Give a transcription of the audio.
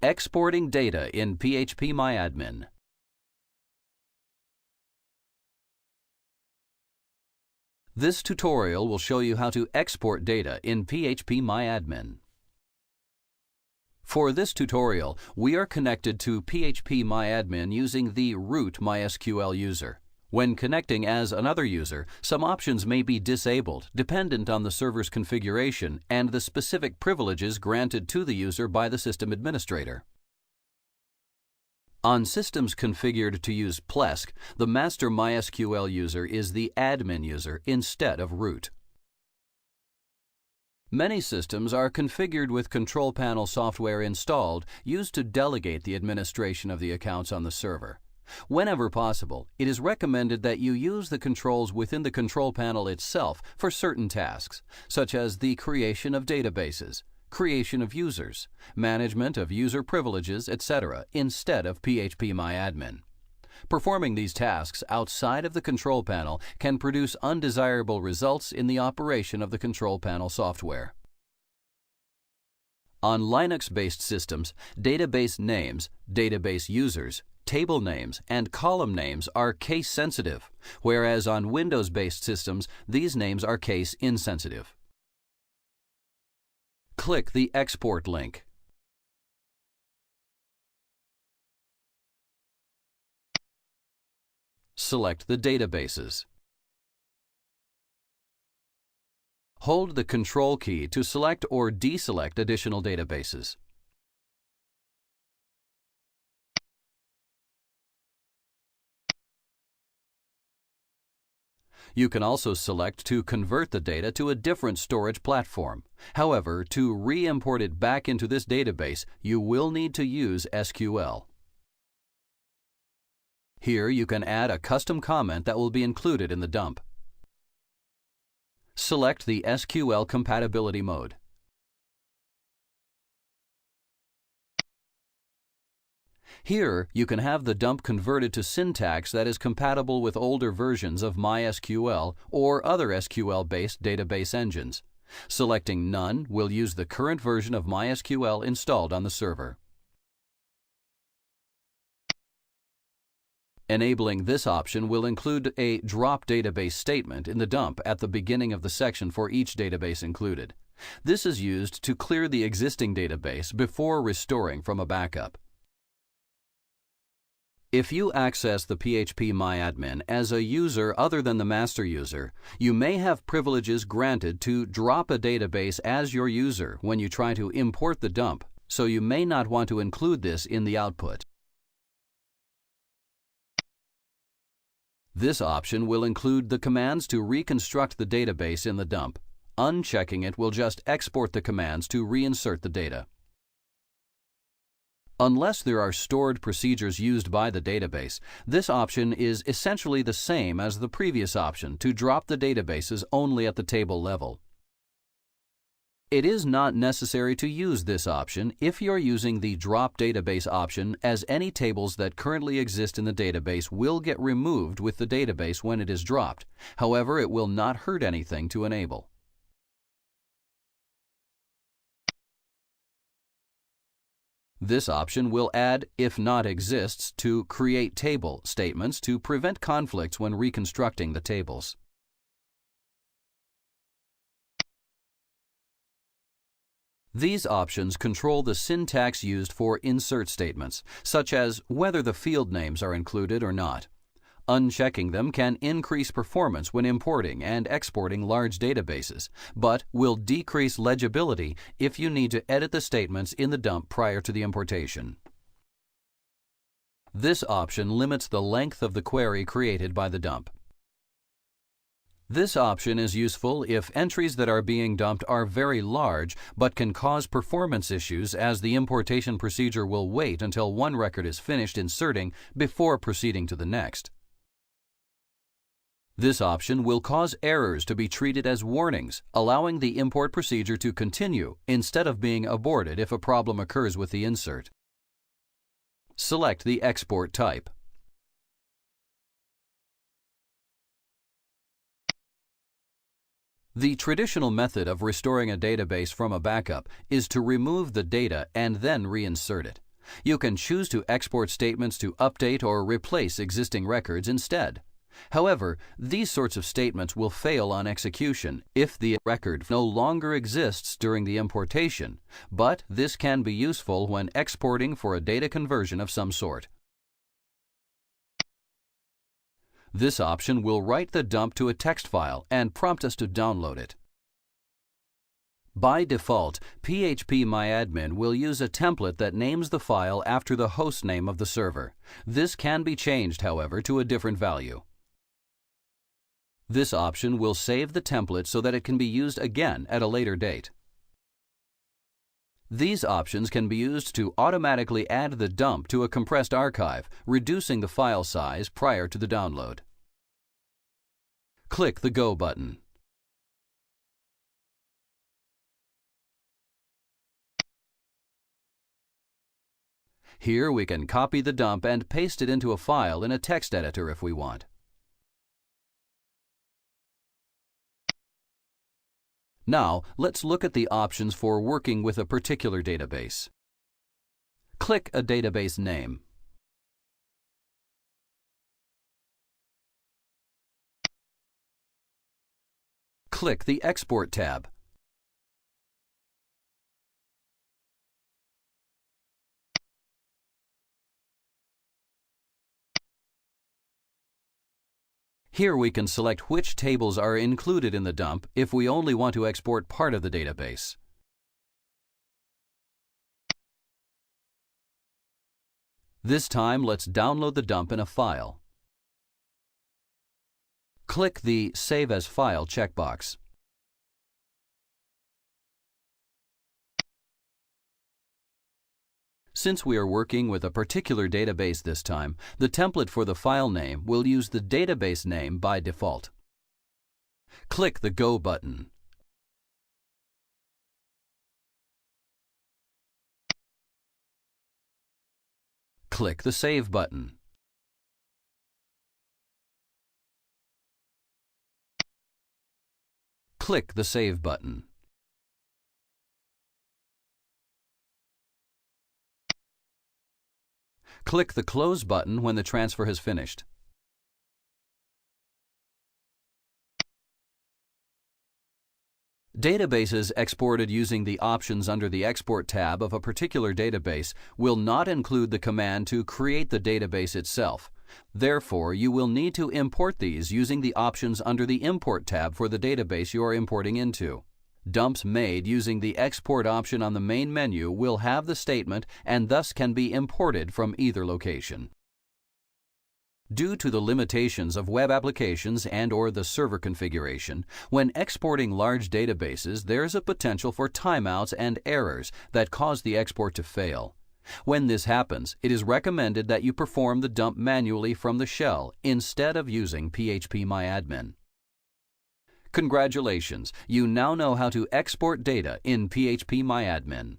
Exporting data in phpMyAdmin. This tutorial will show you how to export data in phpMyAdmin. For this tutorial, we are connected to phpMyAdmin using the root MySQL user. When connecting as another user, some options may be disabled dependent on the server's configuration and the specific privileges granted to the user by the system administrator. On systems configured to use Plesk, the master MySQL user is the admin user instead of root. Many systems are configured with control panel software installed used to delegate the administration of the accounts on the server. Whenever possible, it is recommended that you use the controls within the control panel itself for certain tasks, such as the creation of databases, creation of users, management of user privileges, etc., instead of phpMyAdmin. Performing these tasks outside of the control panel can produce undesirable results in the operation of the control panel software. On Linux-based systems, database names, database users, table names, and column names are case-sensitive, whereas on Windows-based systems, these names are case-insensitive. Click the Export link. Select the databases. Hold the Control key to select or deselect additional databases. You can also select to convert the data to a different storage platform. However, to re-import it back into this database, you will need to use SQL. Here you can add a custom comment that will be included in the dump. Select the SQL compatibility mode. Here, you can have the dump converted to syntax that is compatible with older versions of MySQL or other SQL-based database engines. Selecting None will use the current version of MySQL installed on the server. Enabling this option will include a drop database statement in the dump at the beginning of the section for each database included. This is used to clear the existing database before restoring from a backup. If you access the phpMyAdmin as a user other than the master user, you may have privileges granted to drop a database as your user when you try to import the dump, so you may not want to include this in the output. This option will include the commands to reconstruct the database in the dump. Unchecking it will just export the commands to reinsert the data. Unless there are stored procedures used by the database, this option is essentially the same as the previous option to drop the databases only at the table level. It is not necessary to use this option if you're using the Drop Database option, as any tables that currently exist in the database will get removed with the database when it is dropped. However, it will not hurt anything to enable. This option will add "if not exists" to create table statements to prevent conflicts when reconstructing the tables. These options control the syntax used for insert statements, such as whether the field names are included or not. Unchecking them can increase performance when importing and exporting large databases, but will decrease legibility if you need to edit the statements in the dump prior to the importation. This option limits the length of the query created by the dump. This option is useful if entries that are being dumped are very large but can cause performance issues, as the importation procedure will wait until one record is finished inserting before proceeding to the next. This option will cause errors to be treated as warnings, allowing the import procedure to continue instead of being aborted if a problem occurs with the insert. Select the export type. The traditional method of restoring a database from a backup is to remove the data and then reinsert it. You can choose to export statements to update or replace existing records instead. However, these sorts of statements will fail on execution if the record no longer exists during the importation, but this can be useful when exporting for a data conversion of some sort. This option will write the dump to a text file and prompt us to download it. By default, phpMyAdmin will use a template that names the file after the host name of the server. This can be changed, however, to a different value. This option will save the template so that it can be used again at a later date. These options can be used to automatically add the dump to a compressed archive, reducing the file size prior to the download. Click the Go button. Here we can copy the dump and paste it into a file in a text editor if we want. Now, let's look at the options for working with a particular database. Click a database name. Click the Export tab. Here we can select which tables are included in the dump if we only want to export part of the database. This time, let's download the dump in a file. Click the Save as File checkbox. Since we are working with a particular database this time, the template for the file name will use the database name by default. Click the Go button. Click the Save button. Click the Save button. Click the Close button when the transfer has finished. Databases exported using the options under the Export tab of a particular database will not include the command to create the database itself. Therefore, you will need to import these using the options under the Import tab for the database you are importing into. Dumps made using the Export option on the main menu will have the statement and thus can be imported from either location. Due to the limitations of web applications and/or the server configuration, when exporting large databases, there's a potential for timeouts and errors that cause the export to fail. When this happens, it is recommended that you perform the dump manually from the shell instead of using phpMyAdmin. Congratulations! You now know how to export data in phpMyAdmin.